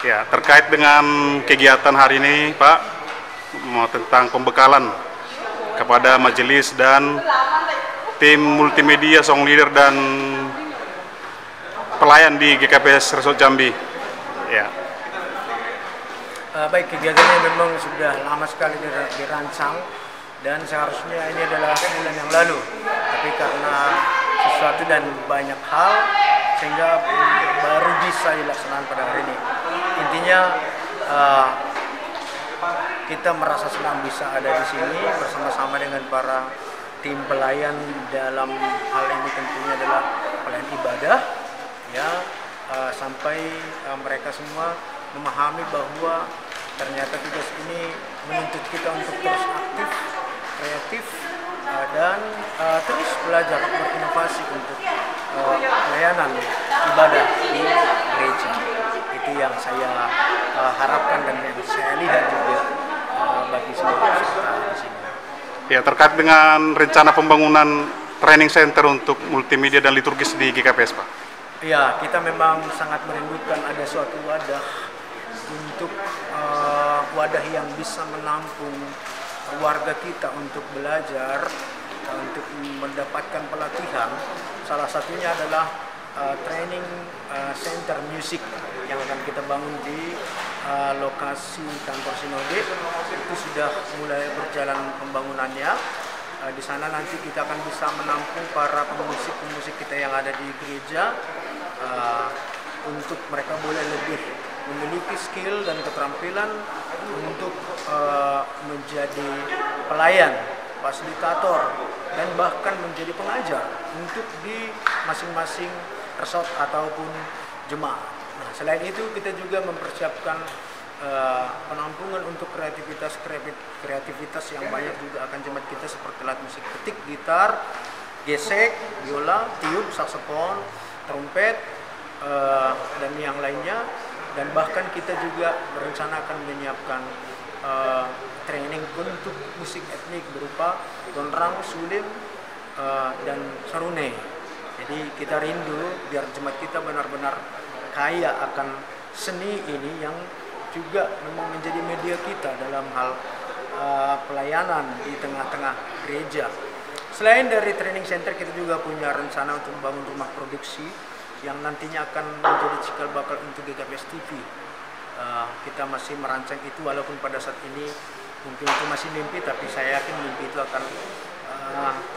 Ya, terkait dengan kegiatan hari ini, Pak, tentang pembekalan kepada majelis dan tim multimedia, song leader dan pelayan di GKPS Resort Jambi. Ya. Baik, kegiatannya memang sudah lama sekali dirancang dan seharusnya ini adalah bulan yang lalu, tapi karena sesuatu dan banyak hal sehingga baru bisa dilaksanakan pada hari ini. Intinya kita merasa senang bisa ada di sini bersama-sama dengan para tim pelayan. Dalam hal ini tentunya adalah pelayan ibadah, ya, sampai mereka semua memahami bahwa ternyata tugas ini menuntut kita untuk terus aktif, kreatif, dan terus belajar berinovasi untuk pelayanan ibadah di gereja. Itu yang saya harapkan dan yang saya lihat juga bagi seluruh peserta di sini. Ya, terkait dengan rencana pembangunan training center untuk multimedia dan liturgis di GKPS, Pak. Ya, kita memang sangat merindukan ada suatu wadah untuk wadah yang bisa menampung warga kita untuk belajar, untuk mendapatkan pelatihan. Salah satunya adalah training center musik yang akan kita bangun di lokasi kantor Sinode. Itu sudah mulai berjalan pembangunannya. Di sana nanti kita akan bisa menampung para pemusik-pemusik kita yang ada di gereja untuk mereka boleh lebih memiliki skill dan keterampilan untuk menjadi pelayan, fasilitator, dan bahkan menjadi pengajar untuk di masing-masing resort ataupun jemaat. Nah, selain itu kita juga mempersiapkan penampungan untuk kreativitas yang banyak juga akan jemaat kita, seperti alat musik petik, gitar, gesek, biola, tiup, saksofon, trompet, dan yang lainnya. Dan bahkan kita juga berencana akan menyiapkan training untuk musik etnik berupa gonrang, sulim, dan sarune. Jadi kita rindu biar jemaat kita benar-benar kaya akan seni ini yang juga memang menjadi media kita dalam hal pelayanan di tengah-tengah gereja. Selain dari training center, kita juga punya rencana untuk membangun rumah produksi yang nantinya akan menjadi cikal bakal untuk GKPS TV. Kita masih merancang itu, walaupun pada saat ini mungkin itu masih mimpi, tapi saya yakin mimpi itu akan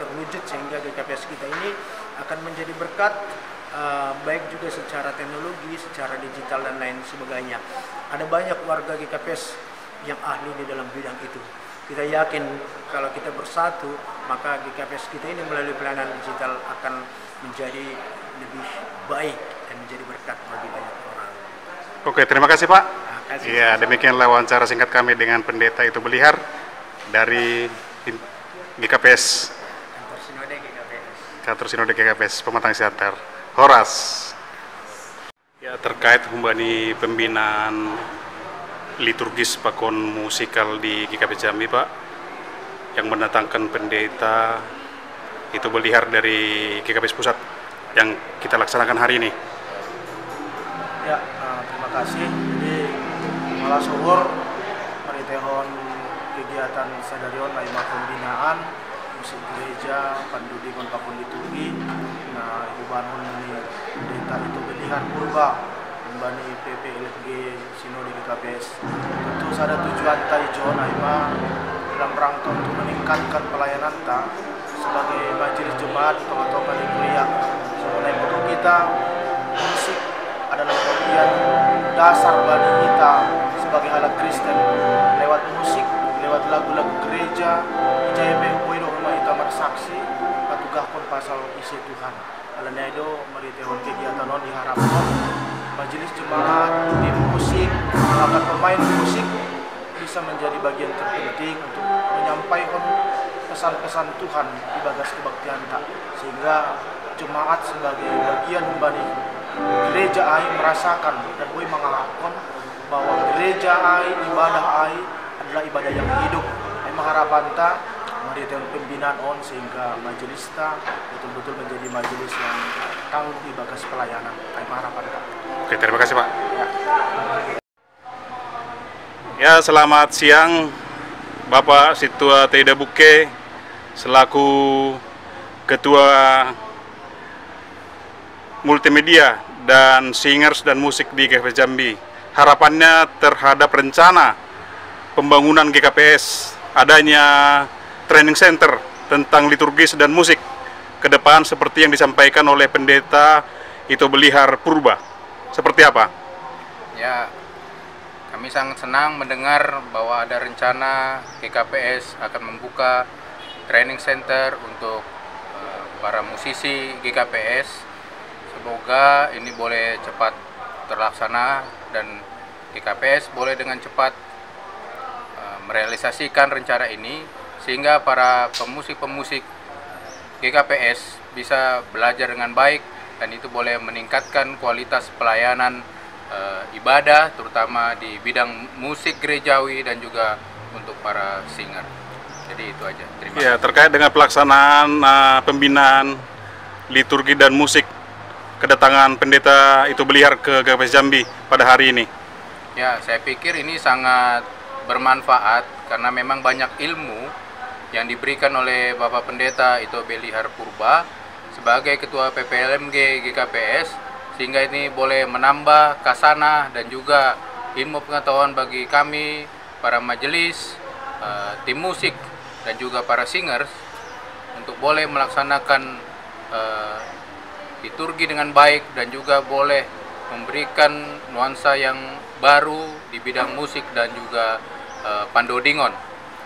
terwujud sehingga GKPS kita ini akan menjadi berkat, baik juga secara teknologi, secara digital dan lain sebagainya. Ada banyak warga GKPS yang ahli di dalam bidang itu. Kita yakin kalau kita bersatu, maka GKPS kita ini melalui pelayanan digital akan menjadi lebih baik dan menjadi berkat bagi banyak orang. Oke, terima kasih, Pak. Ya, demikianlah wawancara singkat kami dengan Pendeta Itu Belihar dari GKPS. Kantor Sinode GKPS Pematang Siantar, Horas. Ya, terkait membani pembinaan liturgis pakon musikal di GKPS Jambi, Pak, yang mendatangkan Pendeta Itu Belihar dari GKPS Pusat yang kita laksanakan hari ini. Ya, terima kasih. Jadi malah suhur meritehon kegiatan sadarion laima pembinaan musik gereja pandudi konpakun liturgi. Nah, ibanun ini Pendeta Itu Belihar purba membani PPLFG Sinode GKPS. Tentu ada tujuan taijo naima dalam rangka untuk meningkatkan pelayanan ta sebagai majelis jemaat teman-teman kuliah. Sebenarnya untuk kita musik adalah bagian dasar bagi kita sebagai anak Kristen. Lewat musik, lewat lagu-lagu gereja, ijaybe poido rumah kita bersaksi patugahkon pasal isi Tuhan. Alanya itu meritehon kegiatan non diharapkan majelis jemaat, tim musik, bahkan pemain musik bisa menjadi bagian terpenting untuk menyampaikan pesan-pesan Tuhan di bagas kebaktian tak, sehingga jemaat sebagai bagian membani gereja ai merasakan dan boleh mengharapkan bahwa gereja ai, ibadah ai adalah ibadah yang hidup. Ai mengharapkan tak mari pembinaan on sehingga majelis ta betul-betul menjadi majelis yang tangguh di bagas pelayanan. Ai mengharapkan tak. Oke, terima kasih, Pak. Ya. Ya, selamat siang Bapak Situa T. Dabuke selaku Ketua Multimedia dan Singers dan Musik di GKP Jambi. Harapannya terhadap rencana pembangunan GKPS, adanya training center tentang liturgis dan musik ke depan seperti yang disampaikan oleh Pendeta Ito Belihar Purba. Seperti apa? Ya, kami sangat senang mendengar bahwa ada rencana GKPS akan membuka training center untuk para musisi GKPS. Semoga ini boleh cepat terlaksana dan GKPS boleh dengan cepat merealisasikan rencana ini sehingga para pemusik-pemusik GKPS bisa belajar dengan baik dan itu boleh meningkatkan kualitas pelayanan ibadah terutama di bidang musik gerejawi dan juga untuk para singer. Jadi itu aja. Terima kasih. Ya, terkait dengan pelaksanaan pembinaan liturgi dan musik, kedatangan Pendeta Ito Belihar ke GKPS Jambi pada hari ini. Ya, saya pikir ini sangat bermanfaat karena memang banyak ilmu yang diberikan oleh Bapak Pendeta Ito Belihar Purba sebagai Ketua PPLMG GKPS, sehingga ini boleh menambah kasanah dan juga ilmu pengetahuan bagi kami, para majelis, tim musik, dan juga para singers untuk boleh melaksanakan liturgi dengan baik dan juga boleh memberikan nuansa yang baru di bidang musik dan juga pandodingon.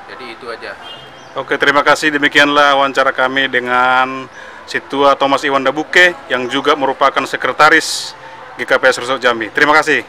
Jadi itu aja. Oke, terima kasih. Demikianlah wawancara kami dengan Situa Thomas Iwan Dabuke yang juga merupakan sekretaris GKPS Resort Jambi. Terima kasih.